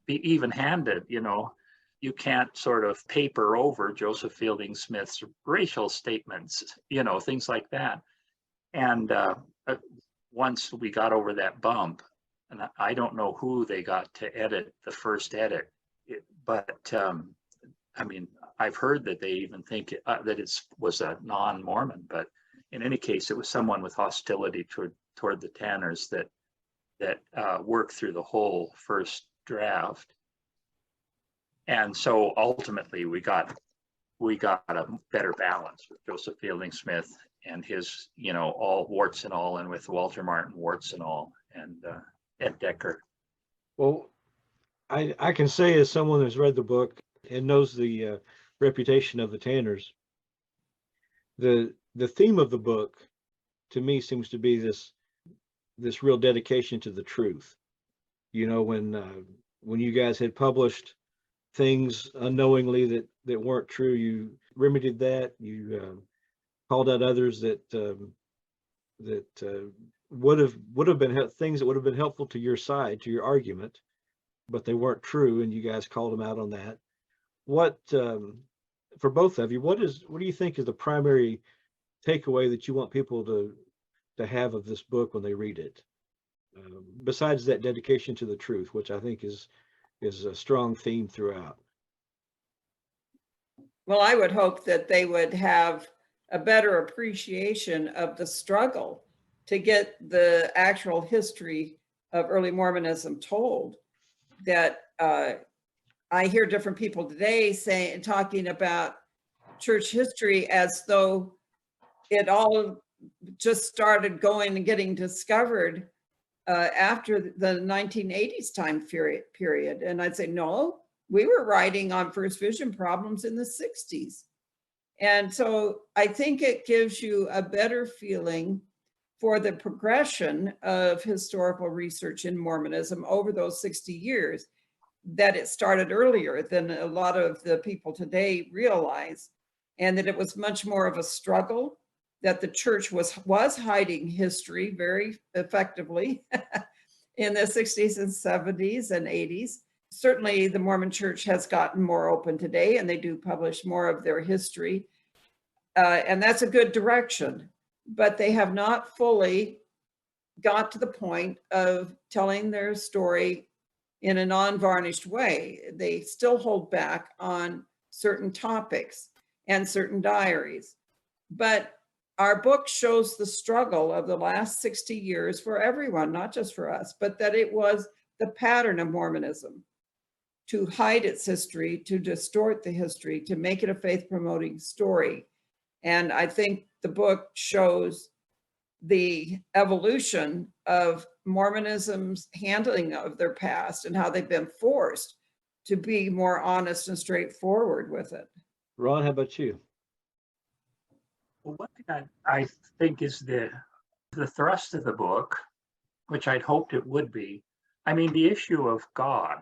be even-handed, you can't sort of paper over Joseph Fielding Smith's racial statements, things like that. And once we got over that bump, and I don't know who they got to edit the first edit, but I've heard that they even think that it was a non-Mormon, but in any case, it was someone with hostility toward the Tanners that worked through the whole first draft. And so ultimately we got a better balance with Joseph Fielding Smith and his, all warts and all, and with Walter Martin warts and all, and Ed Decker. Well, I can say, as someone who's read the book and knows the reputation of the Tanners, the theme of the book to me seems to be this real dedication to the truth. When you guys had published things unknowingly that weren't true, you remedied that. You called out others that would have been things that would have been helpful to your side, to your argument, but they weren't true, and you guys called them out on that. What for both of you, what do you think is the primary takeaway that you want people to have of this book when they read it, besides that dedication to the truth, which I think is a strong theme throughout? Well, I would hope that they would have a better appreciation of the struggle to get the actual history of early Mormonism told. That I hear different people today talking about church history as though it all just started going and getting discovered after the 1980s time period. And I'd say, no, we were writing on first vision problems in the 60s. And so I think it gives you a better feeling for the progression of historical research in Mormonism over those 60 years, that it started earlier than a lot of the people today realize, and that it was much more of a struggle, that the church was hiding history very effectively in the 60s and 70s and 80s. Certainly the Mormon Church has gotten more open today, and they do publish more of their history. And that's a good direction, but they have not fully got to the point of telling their story in a non-varnished way. They still hold back on certain topics and certain diaries. But our book shows the struggle of the last 60 years for everyone, not just for us, but that it was the pattern of Mormonism to hide its history, to distort the history, to make it a faith-promoting story. And I think the book shows the evolution of Mormonism's handling of their past and how they've been forced to be more honest and straightforward with it. Ron, how about you? Well, one thing I think is the thrust of the book, which I'd hoped it would be. I mean, the issue of God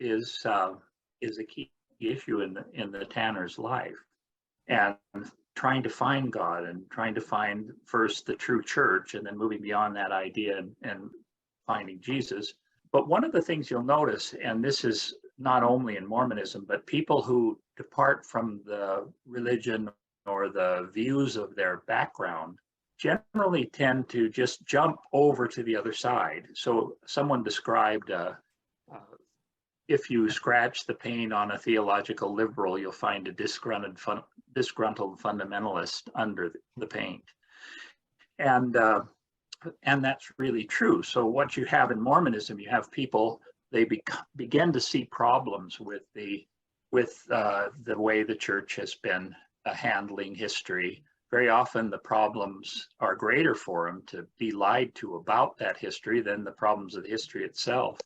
is a key issue in the Tanner's life, and trying to find God and trying to find first the true church, and then moving beyond that idea and finding Jesus. But one of the things you'll notice, and this is not only in Mormonism, but people who depart from the religion or the views of their background generally tend to just jump over to the other side. So someone described, if you scratch the paint on a theological liberal, you'll find a disgruntled fundamentalist under the paint. And that's really true. So what you have in Mormonism, you have people, they begin to see problems with the way the church has been handling history. Very often the problems are greater for them to be lied to about that history than the problems of the history itself.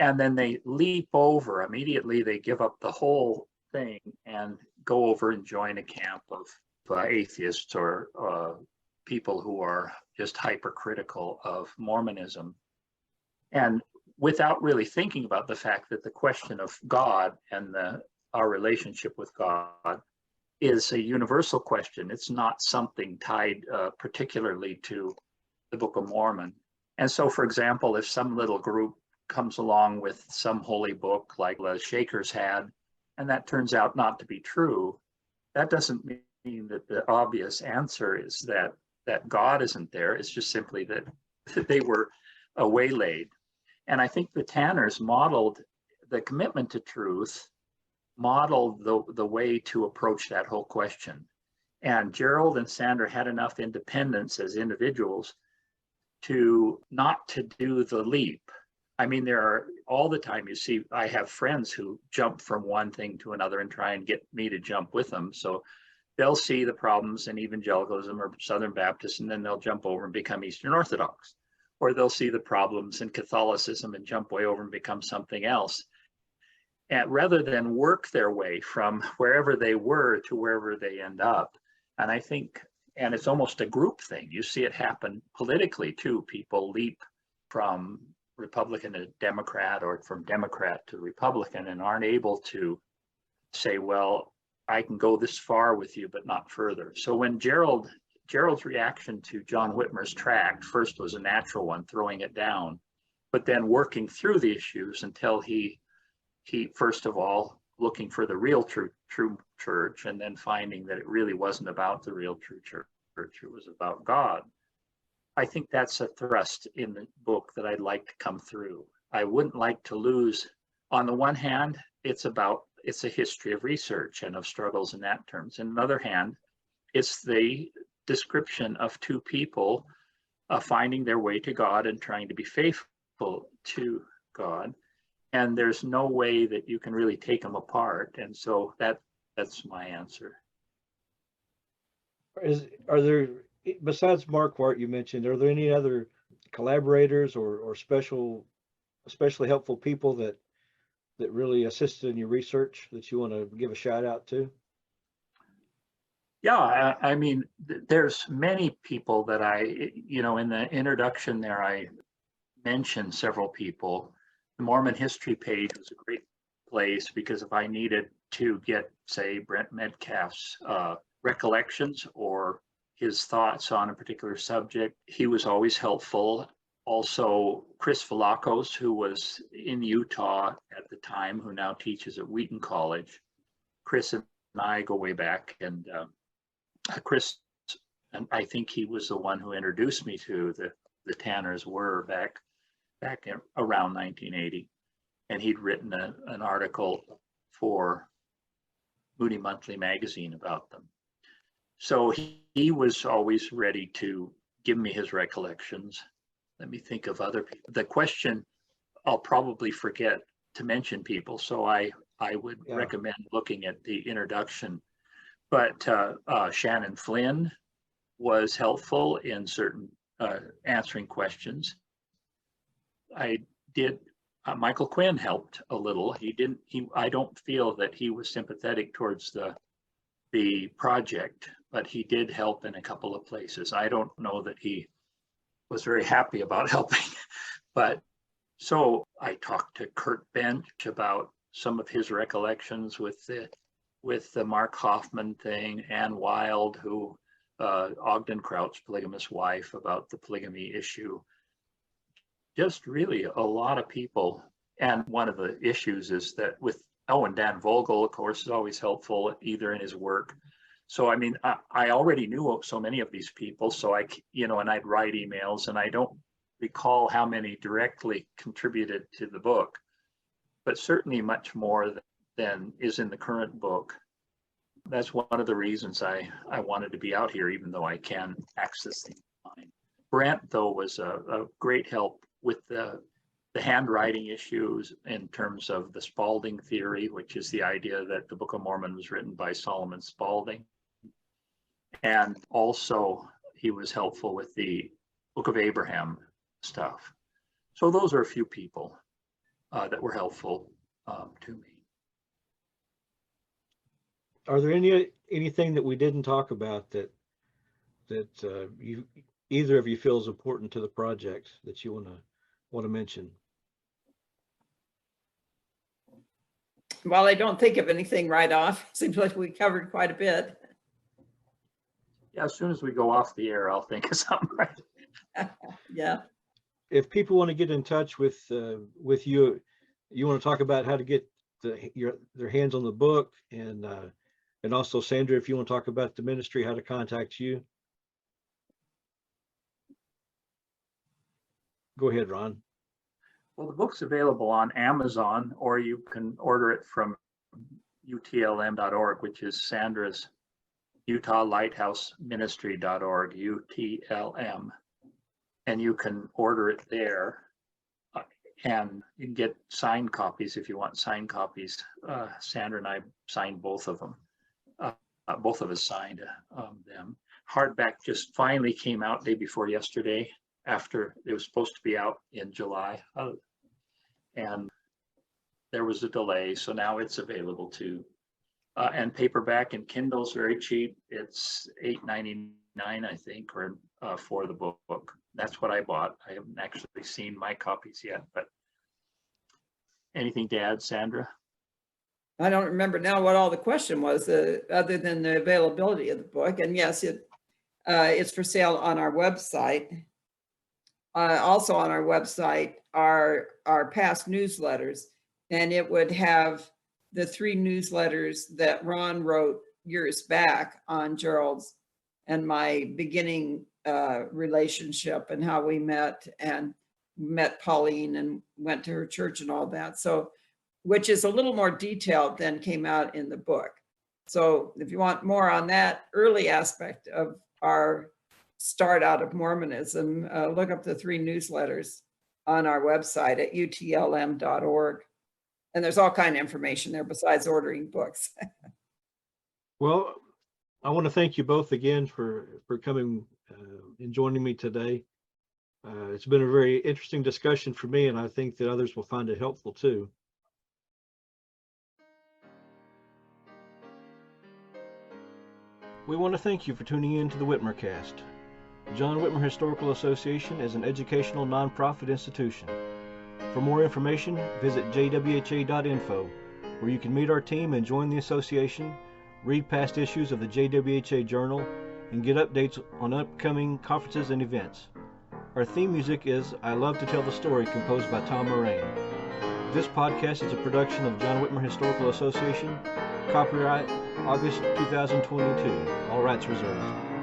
And then they leap over, immediately they give up the whole thing and go over and join a camp of atheists or people who are just hypercritical of Mormonism. And without really thinking about the fact that the question of God and our relationship with God is a universal question. It's not something tied particularly to the Book of Mormon. And so, for example, if some little group comes along with some holy book like the Shakers had, and that turns out not to be true, that doesn't mean that the obvious answer is that God isn't there. It's just simply that they were waylaid. And I think the Tanners modeled the commitment to truth, modeled the way to approach that whole question. And Jerald and Sandra had enough independence as individuals not to do the leap. I mean, there are all the time you see, I have friends who jump from one thing to another and try and get me to jump with them. So they'll see the problems in evangelicalism or Southern Baptist, and then they'll jump over and become Eastern Orthodox. Or they'll see the problems in Catholicism and jump way over and become something else. And rather than work their way from wherever they were to wherever they end up. And I think, and it's almost a group thing. You see it happen politically too. People leap from Republican to Democrat or from Democrat to Republican and aren't able to say, well, I can go this far with you, but not further. So when Jerald's reaction to John Whitmer's tract first was a natural one, throwing it down, but then working through the issues until he first of all looking for the real true church, and then finding that it really wasn't about the real true church, it was about God. I think that's a thrust in the book that I'd like to come through. I wouldn't like to lose, on the one hand, it's a history of research and of struggles in that terms. And on the other hand, it's the description of two people finding their way to God and trying to be faithful to God. And there's no way that you can really take them apart. And so that's my answer. Are there, besides Mark Wart you mentioned, are there any other collaborators or especially helpful people that really assisted in your research that you want to give a shout out to? Yeah, I mean, there's many people that in the introduction there, I mentioned several people. The Mormon history page was a great place because if I needed to get, say, Brent Metcalf's recollections or his thoughts on a particular subject, he was always helpful. Also, Chris Filakos, who was in Utah at the time, who now teaches at Wheaton College. Chris and I go way back, and Chris, and I think he was the one who introduced me to the Tanners were back in around 1980, and he'd written an article for Moody Monthly magazine about them. So he was always ready to give me his recollections. Let me think of other people. The question, I'll probably forget to mention people, so I would recommend looking at the introduction. But Shannon Flynn was helpful in certain answering questions. Michael Quinn helped a little. I don't feel that he was sympathetic towards the project, but he did help in a couple of places. I don't know that he was very happy about helping, but so I talked to Kurt Bench about some of his recollections with the Mark Hoffman thing, Ann Wild, who Ogden Kraut's polygamous wife, about the polygamy issue. Just really a lot of people. And one of the issues is that and Dan Vogel, of course, is always helpful either in his work. So, I mean, I already knew so many of these people, so and I'd write emails, and I don't recall how many directly contributed to the book, but certainly much more than is in the current book. That's one of the reasons I wanted to be out here, even though I can access things online. Brent, though, was a great help with the handwriting issues in terms of the Spalding theory, which is the idea that the Book of Mormon was written by Solomon Spalding. And also he was helpful with the Book of Abraham stuff. So those are a few people that were helpful to me. Are there anything that we didn't talk about that you either of you feel is important to the project that you want to mention? Well, I don't think of anything right off. Seems like we covered quite a bit. Yeah, as soon as we go off the air, I'll think of something. Right? Yeah. If people want to get in touch with you, you want to talk about how to get their hands on the book, and also Sandra, if you want to talk about the ministry, how to contact you. Go ahead, Ron. Well, the book's available on Amazon, or you can order it from utlm.org, which is Sandra's Utah Lighthouse Ministry.org, UTLM. And you can order it there. And you can get signed copies if you want signed copies. Sandra and I signed both of them. Both of us signed them. Hardback just finally came out day before yesterday, after it was supposed to be out in July. And there was a delay, so now it's available too. And paperback and Kindle's very cheap. It's $8.99, I think, or for the book. That's what I bought. I haven't actually seen my copies yet, but anything to add, Sandra? I don't remember now what all the question was, other than the availability of the book. And yes, it's for sale on our website. Also on our website are our past newsletters, and it would have the 3 newsletters that Ron wrote years back on Jerald's and my beginning relationship and how we met Pauline and went to her church and all that. So, which is a little more detailed than came out in the book. So if you want more on that early aspect of our start out of Mormonism, look up the 3 newsletters on our website at utlm.org. And there's all kind of information there besides ordering books. Well, I want to thank you both again for coming and joining me today. It's been a very interesting discussion for me, and I think that others will find it helpful too. We want to thank you for tuning in to the Whitmer Cast. The John Whitmer Historical Association is an educational nonprofit institution. For more information, visit jwha.info, where you can meet our team and join the association, read past issues of the JWHA Journal, and get updates on upcoming conferences and events. Our theme music is I Love to Tell the Story, composed by Tom Moraine. This podcast is a production of John Whitmer Historical Association. Copyright August 2022. All rights reserved.